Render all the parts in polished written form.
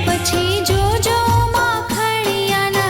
પછી જોજો માખણિયાના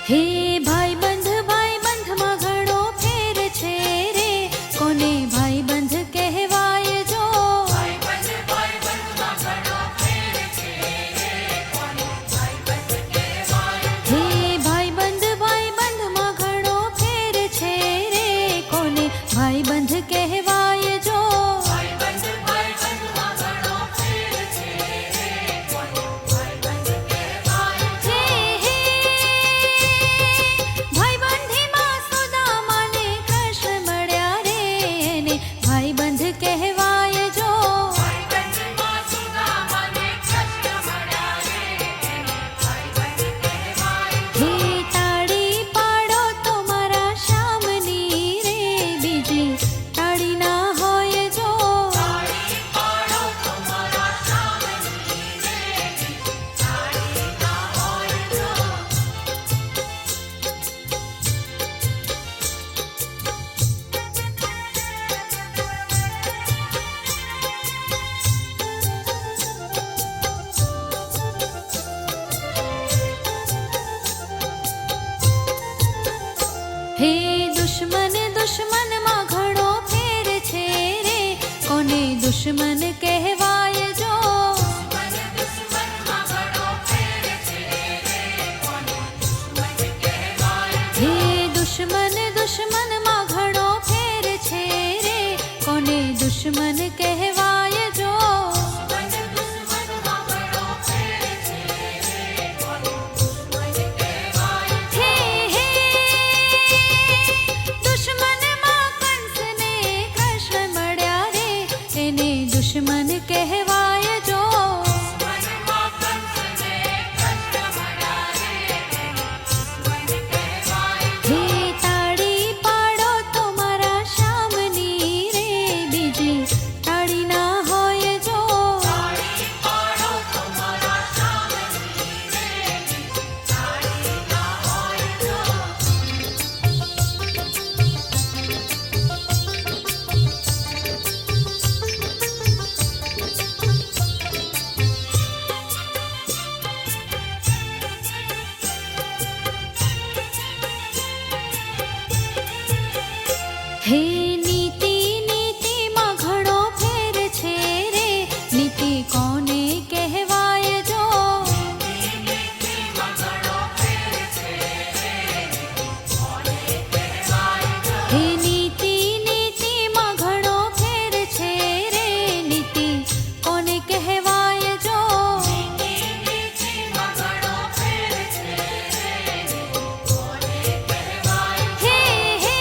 હે ભાઈબંધ ભાઈબંધમાં ઘણો ફેર છે રે, કોને ભાઈબંધ કહેવાય જો. ભાઈબંધ ભાઈબંધમાં ઘણો ફેર છે રે, કોને ભાઈબંધ કહેવાય જો. હે ભાઈબંધ ભાઈબંધમાં ઘણો ફેર છે રે, કોને ભાઈબંધ કહેવાય જો. ભાઈબંધ ભાઈબંધમાં ઘણો ફેર છે રે, કોને ભાઈબંધ કહેવાય જો. હે ભાઈબંધીમાં સુદામાને કૃષ્ણ મળ્યા રે, એને ભાઈબંધ કહેવાય જો. ભાઈબંધમાં સુદામાને કૃષ્ણ મળ્યા રે, એને ભાઈબંધ કહેવાય જો. હે તાળી પાડો તો મારા શ્યામની રે, બીજી તાળી ના હોય જો. તાળી પાડો તો મારા શ્યામની રે, તાળી ના હોય જો. હે દુશ્મન દુશ્મનમાં ઘણો ફેર છે રે, કોને દુશ્મન કહેવાય જો. મને દુશ્મનમાં ઘણો ફેર છે રે, કોને દુશ્મન કહેવાય જો. હે દુશ્મન દુશ્મનમાં ઘણો ફેર છે રે, કોને દુશ્મન કહેવાય જો. મને દુશ્મનમાં ઘણો ફેર છે રે, કોને દુશ્મન કહેવાય જો. હે દુશ્મનમાં કંસને કૃષ્ણ મળ્યા રે, એને દુશ્મન કહેવાય જો. મનમાં કંસને કૃષ્ણ મળ્યા રે, એને દુશ્મન કહેવાય જો. હે તાળી પાડો તો મારા શ્યામની રે, બીજી તાળી ના હોય જો. તાળી પાડો તો મારા શ્યામની રે, તાળી ના હોય જો. હે નીતિ નીતિમાં ઘણો ફેર છે રે, નીતિ કોને કહેવાય જો. નીતિમાં ઘણો ફેર છે રે, કોને કહેવાય જો. હે નીતિ નીતિમાં ઘણો ફેર છે રે, નીતિ કોને કહેવાય જો. નીતિમાં ઘણો ફેર છે રે, કોને કહેવાય જો. હે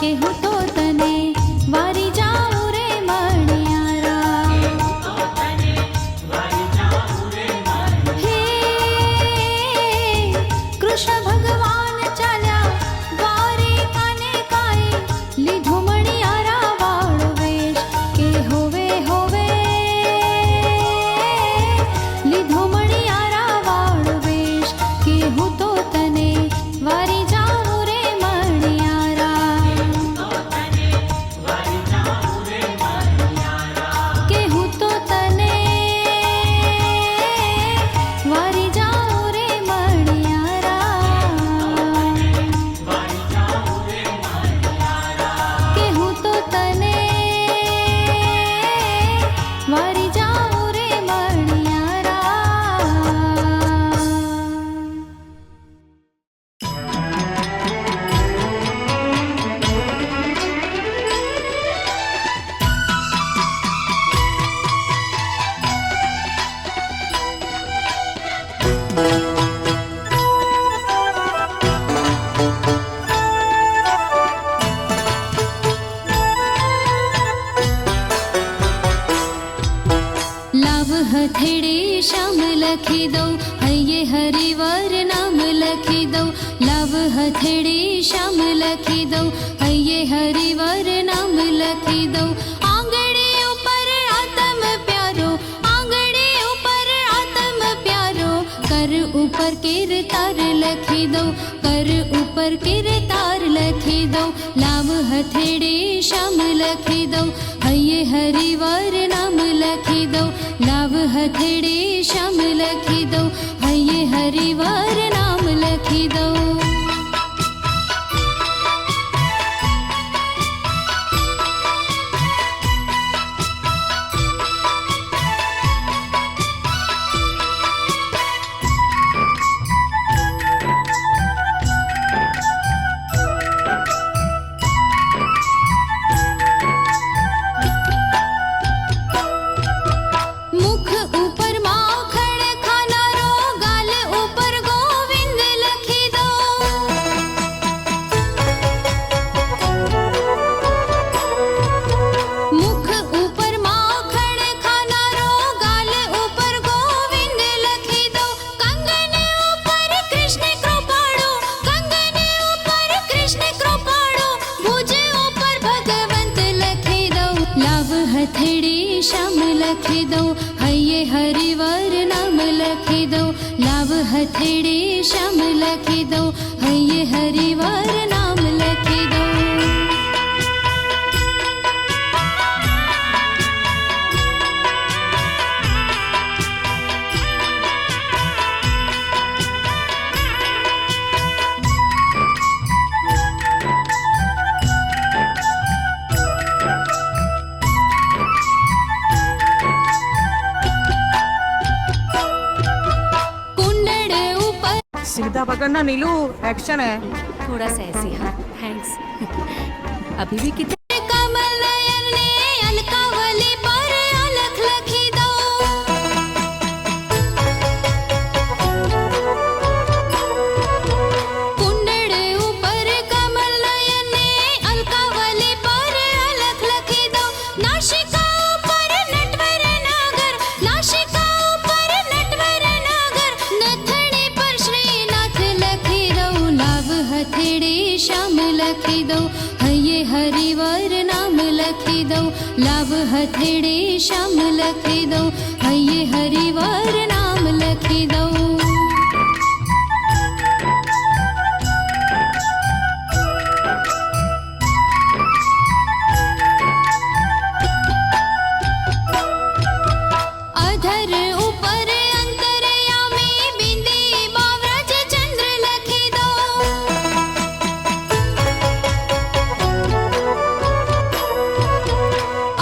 કેહું તો તને વારી જાઉં રે મણિયારા. હે કૃષ્ણ ભગવાન ચાલ્યા દ્વારિકાને કાંઈ, લીધો મણિયારા વાળો વેશ. કે હોવે હોવે લીધો મણિયારા વાળો વેશ. કેહું તો તને વારી જાઉં રે મણિયારા. કેહું તો તને વારી જાઉં રે મણિયારા. કેહું તો તને વારી જાઉં રે મણિયારા. લાવ હથેળે શ્યામ લખી દઉં, હૈયે હરિવર નામ લખી દઉં. લાવ હથેળે શ્યામ લખી દઉં, હૈયે હરિવર નામ લખી દઉં. આંગણે ઉપર આતમ પ્યારો, આંગણે ઉપર આતમ પ્યારો. કર ઉપર કીર્તાર લખી દઉં, કર ઉપર કીર્તાર લખી દઉં. લાવ હથેળે શ્યામ લખી દઉં, હૈયે હરિવર નામ લખી દઉં. લાવ હથેળે શ્યામ લખી દઉં, હૈયે હરિવર નામ લખી દઉં. મુખ ઉપર માખણ ખાનારો, ગાલ ઉપર ગોવિંદ લખી દઉં. મુખ ઉપર માખણ ખાનારો, ગાલ ઉપર ગોવિંદ લખી દઉં. કંગન ઉપર કૃષ્ણ કૃપાળો, કંગન ઉપર કૃષ્ણ કૃપાળો. ભુજ ઉપર ભગવંત લખી દઉં. લાવ હથેળે શ્યામ લખી દઉં, હૈયે હરિવર નામ લખી દઉં. લાવ હથેળે શ્યામ લખી દઉં, હૈયે હરિવર નામ લખી દઉં. कुंडड़ ऊपर सीधा पकड़ना नीलू, एक्शन है. थोड़ा सा ऐसे, हाँ थैंक्स. अभी भी कितने कमल नयन ने अलकावली पर अलख लखी दऊं. कुंडड़ ऊपर कमल नयन ने अलकावली पर अलख लखी दऊं. नाशिका ऊपर नटवर नागर, नाशिका ऊपर नटवर नागर. नथड़ी पर श्रीनाथ लखी दऊं. लाव हथेड़े श्याम लखी दऊं, हૈયે હરિવર નામ લખી દઉં. લાવ હથેળે શ્યામ લખી દઉં, હૈયે હરિવર નામ લખી દઉં. અધર ઉપર અંતરયામી બિંદી બાવ્રજ ચંદ્ર લખી દઉં.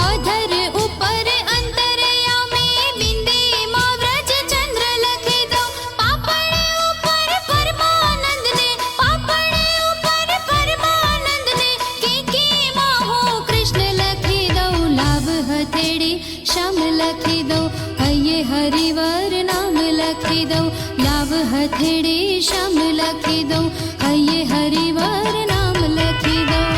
અધર ઉપર અંતરયામી બિંદી બાવ્રજ ચંદ્ર લખી દઉં. પાપડ ઉપર પરમાનંદને, પાપડ ઉપર પરમાનંદને. કીકીમાં હું કૃષ્ણ લખી દઉં. લાવ હથેળે શ્યામ લખી દઉં, હૈયે હરિવર નામ લખી દઉં. લાવ હથેળે શ્યામ લખી દઉં, હૈયે હરિવર નામ લખી દઉં.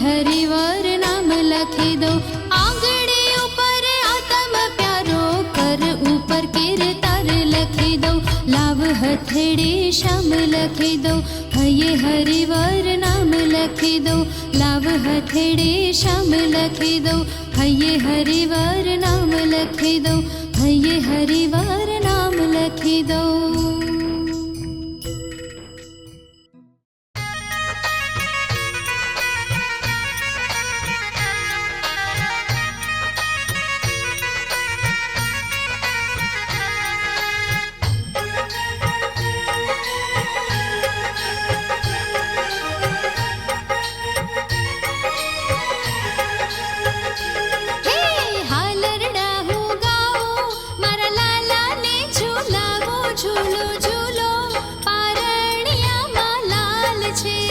हरिवर नाम लखी दो आंगणे ऊपर आतम प्यारो कर ऊपर कीर्तार लखी दो लाव हथेड़े श्याम लखी दो हये हरिवर नाम लखी दो लाव हथेड़े श्याम लखी दो हये हरिवर नाम लखी दो हये हरिवर नाम लखी दो। झूलो झूलो पारणिया मा लाल छे।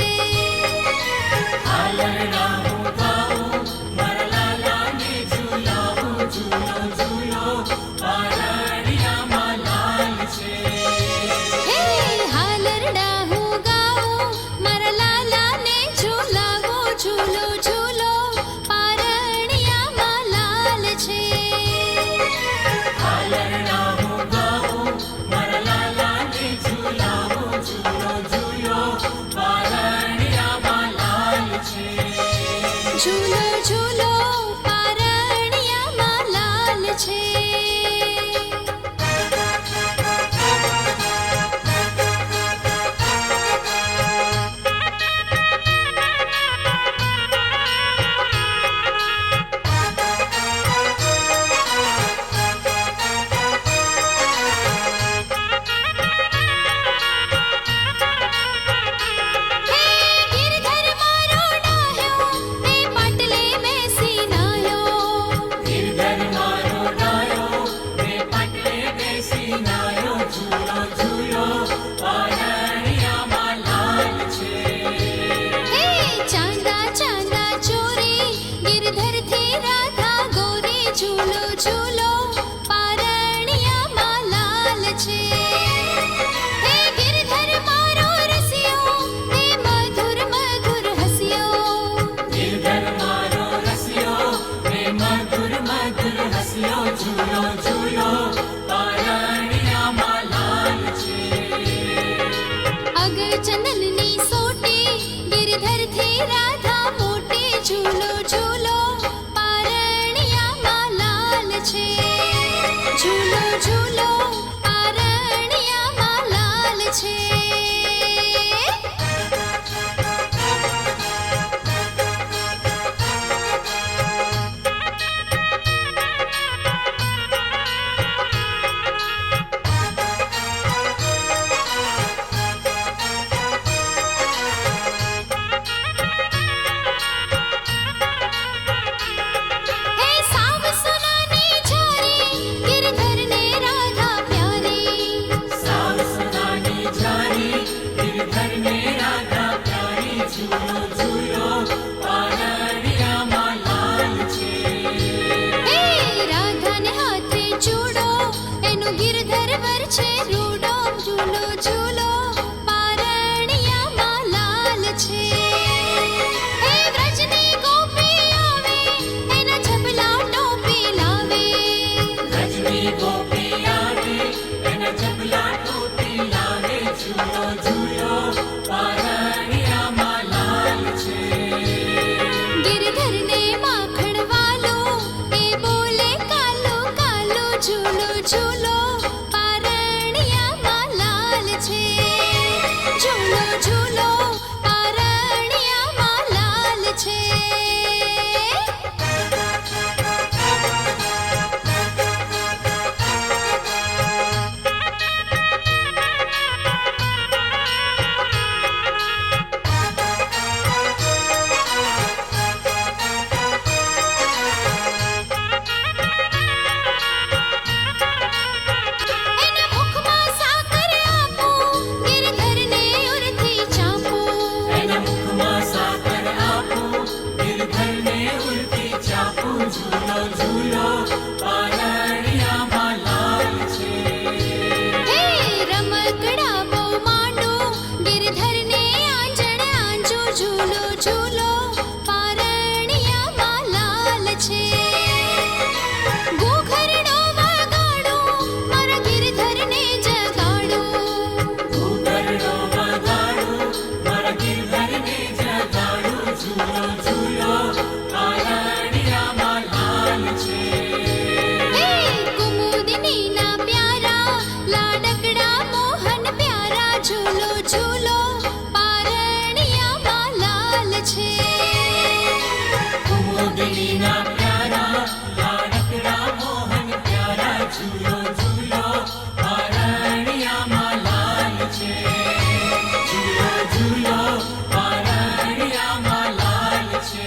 ઝૂલો ઝૂલો પરણિયામાં લાલ છે ઝૂલો ઝૂલો પરણિયામાં લાલ છે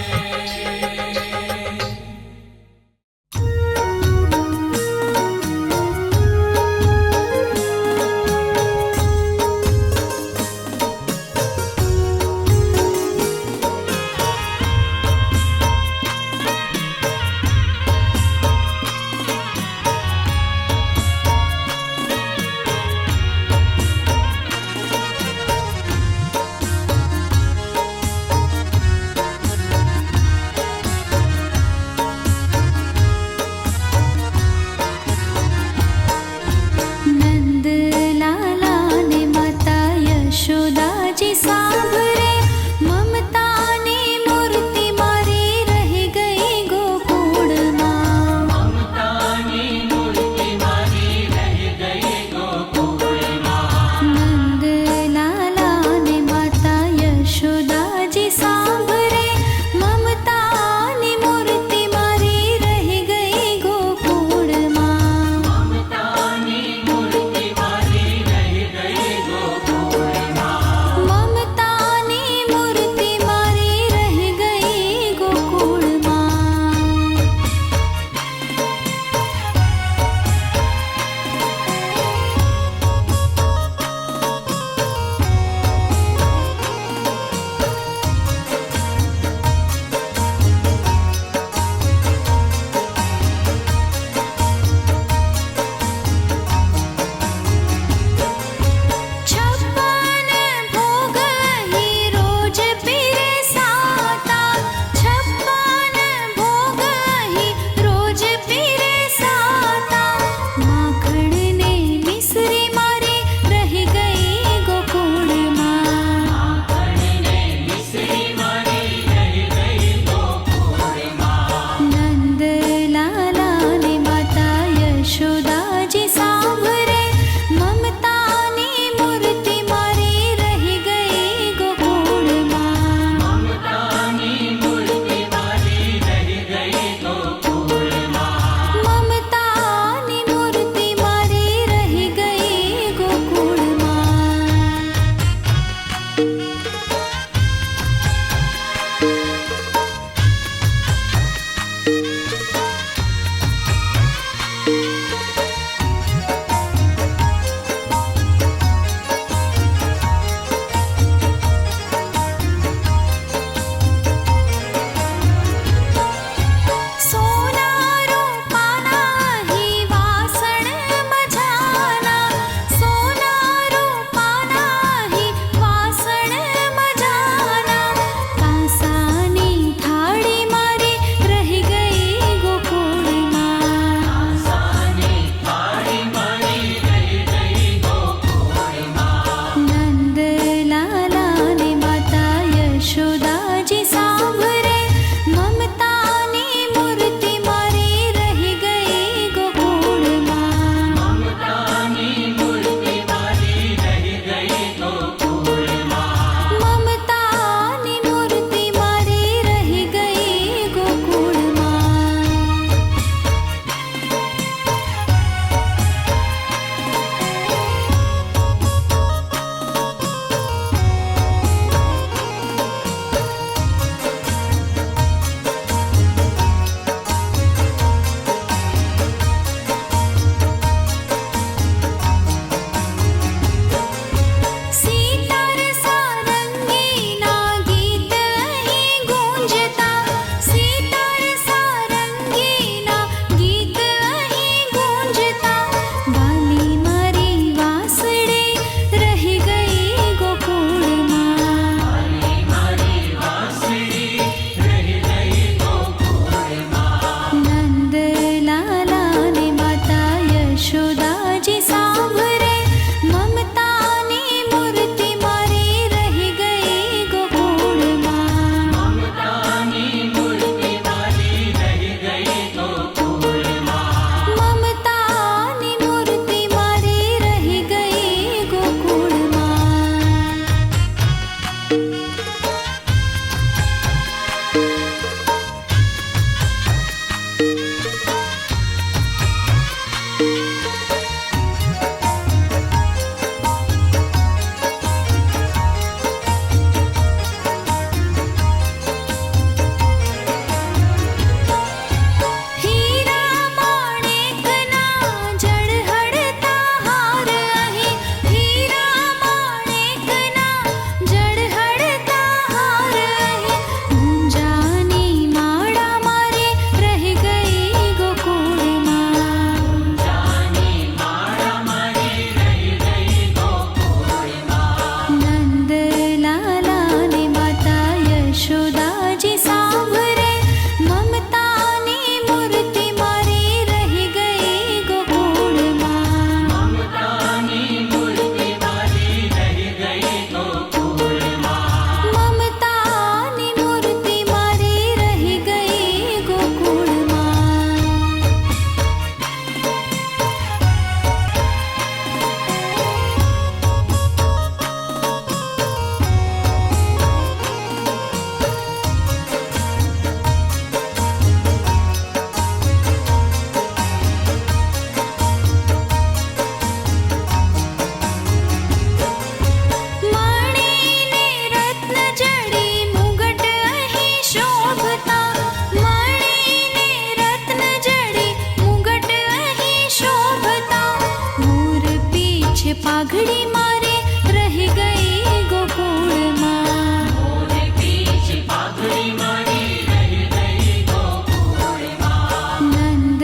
પાઘડી મારે રહી ગઈ ગોકુળમાં મોરે પીછ પાઘડી મારી રહી ગઈ ગોકુળમાં. નંદ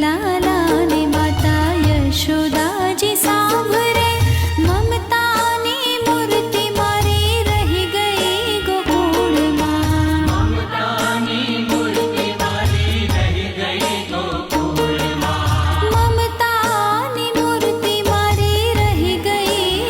લાલા ને માતા યશોદાજી સાંભળે મમતાની મૂર્તિ મારી રહી ગઈ ગોકુળમાં મમતાની મૂર્તિ મારી રહી ગઈ ગોકુળમાં. મમતાની મૂર્તિ મારી રહી ગઈ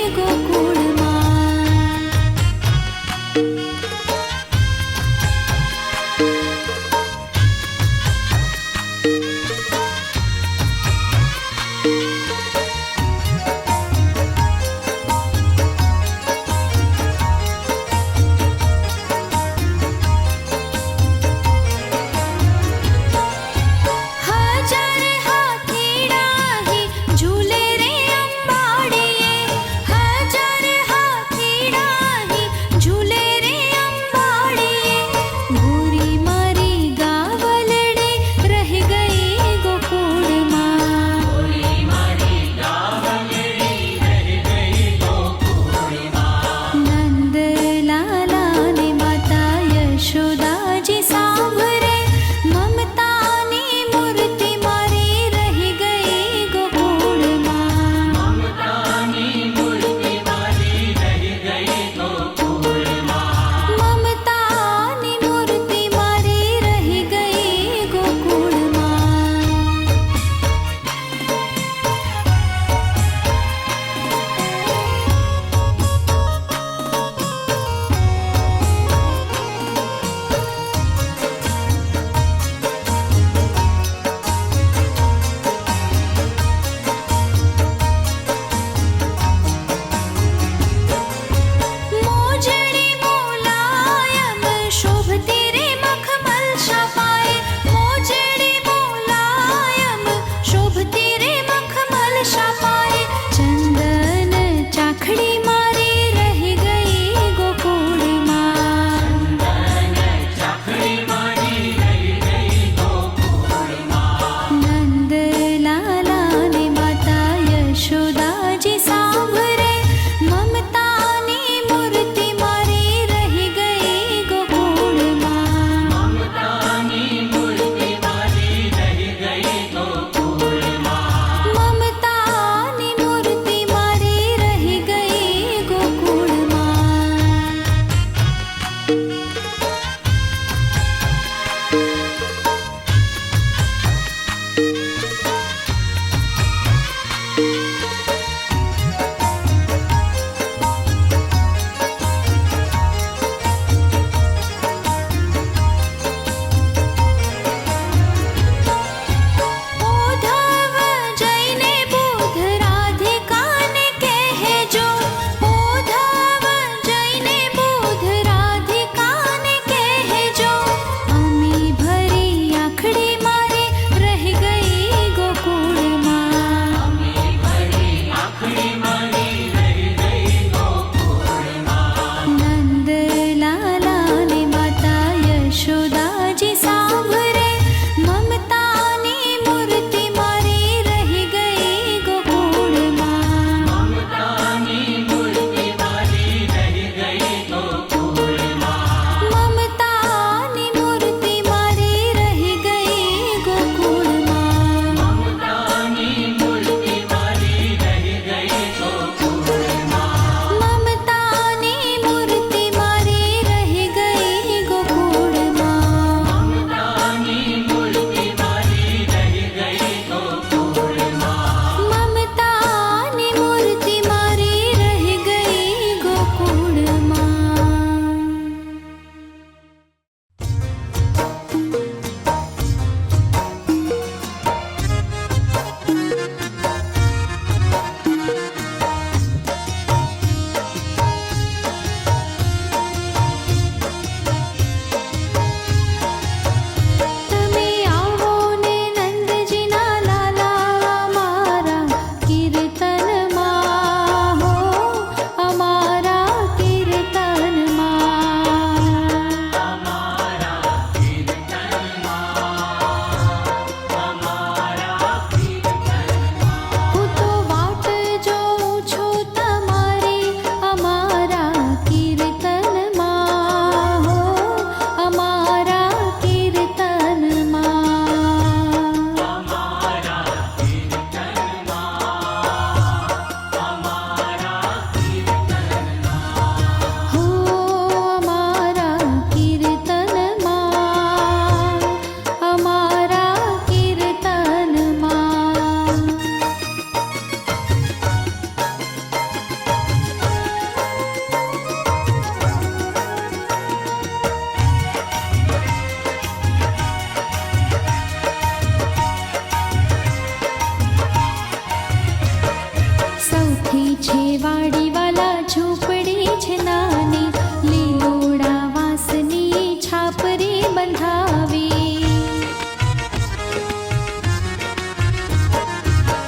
છે વાડીવાલા ઝૂંપડી છે નાની, લીલોડા વાંસની છાપરી બંધાવી.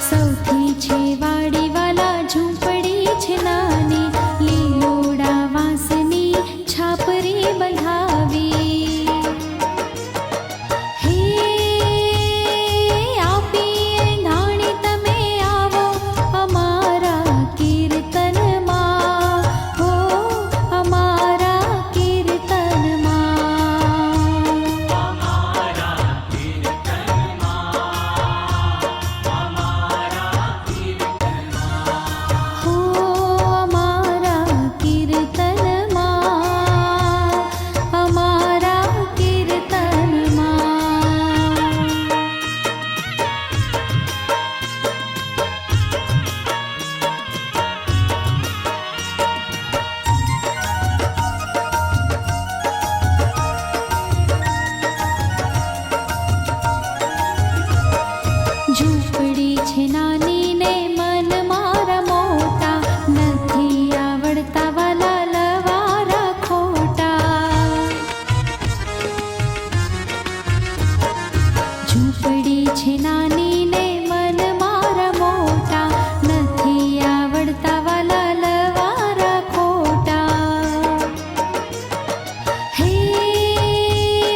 સૌથી છે વાડીવાલા ઝૂંપડી છે નાની, લીલોડા વાંસની છાપરી બંધાવી. ઝૂંપડી છે નાની ને મન મારા મોટા, નથી આવડતા વાલા લવારા ખોટા. ઝૂંપડી છે નાની ને મન મારા મોટા, નથી આવડતા વાલા લવારા ખોટા. હે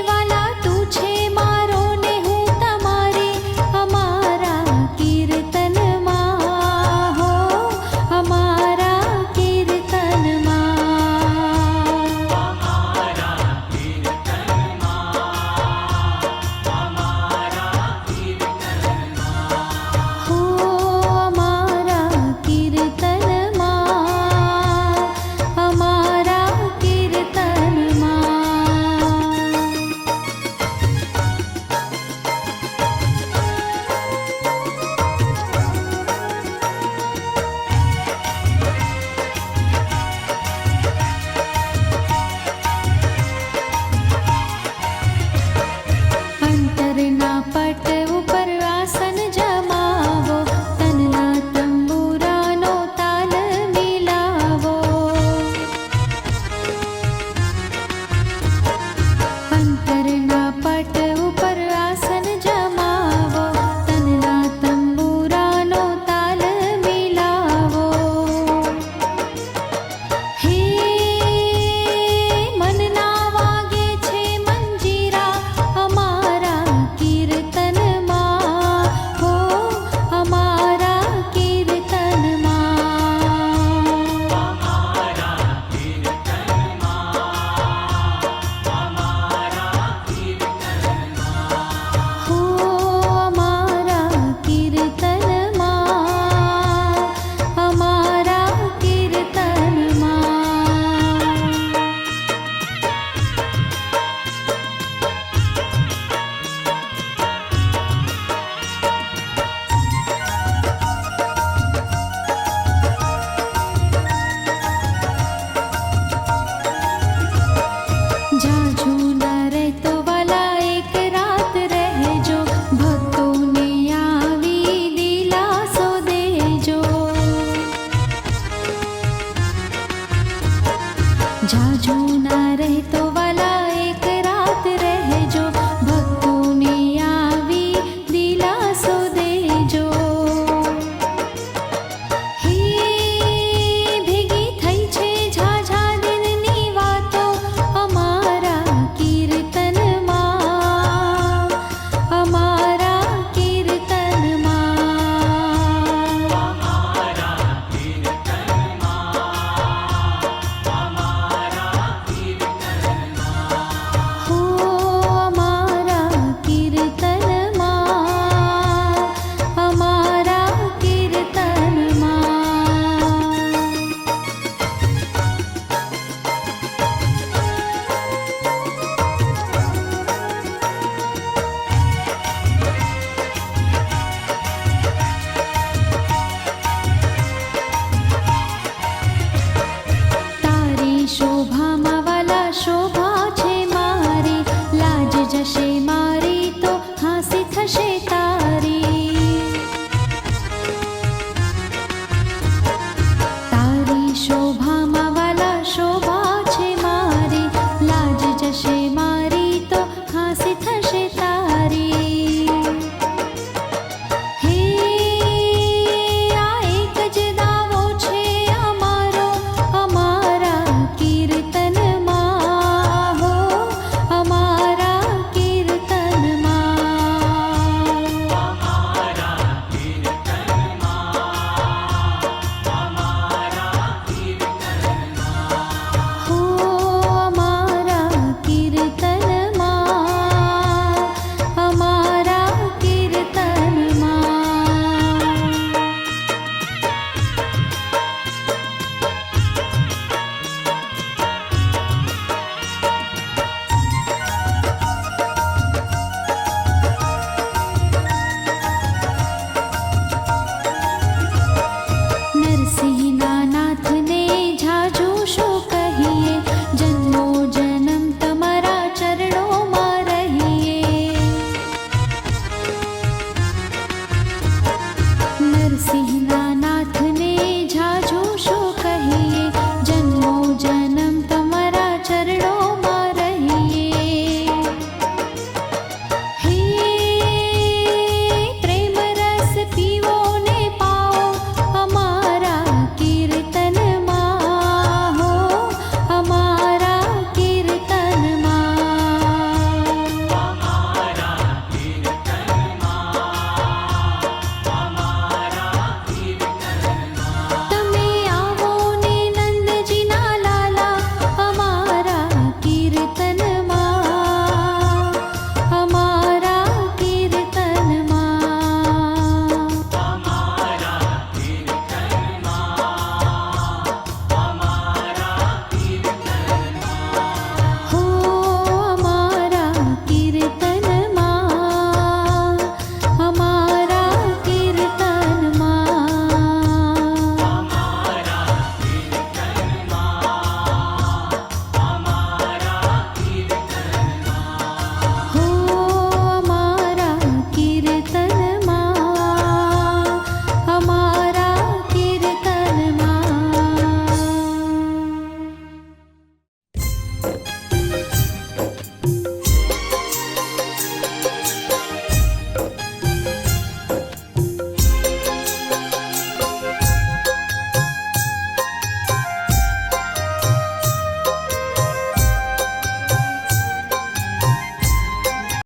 વાલા તું છે મારો ને હું તમારી, અમારા કીર્તનમાં હો, અમારા કીર્તનમાં. હો અમારા કીર્તનમાં, અમારા કીર્તનમાં. અંતરના પટ ઉપર આસન જમાવો, તનના તંબુરાનો તાલ મિલાવો. અંતરના પટ ઉપર આસન જમાવો, તનના તંબુરાનો તાલ મિલાવો. હે મનના વાગે છે મંજીરા, અમારા કીર્તનમાં હો, અમારા કીર્તનમાં. હો અમારા કીર્તનમાં, અમારા કીર્તનમાં. જાજુ ન રહેતો વાલા એક રાત રહેજો, ભક્તોને આવી દિલાસો દેજો. જાજુ ન રહેતો વાલા એક રાત રહેજો, ભક્તોને આવી દિલાસો દેજો. હે ભેગી થઈ છે ઝાઝા દિનની વાતો, અમારા કીર્તનમાં, અમારા કીર્તનમાં. નરસિંહના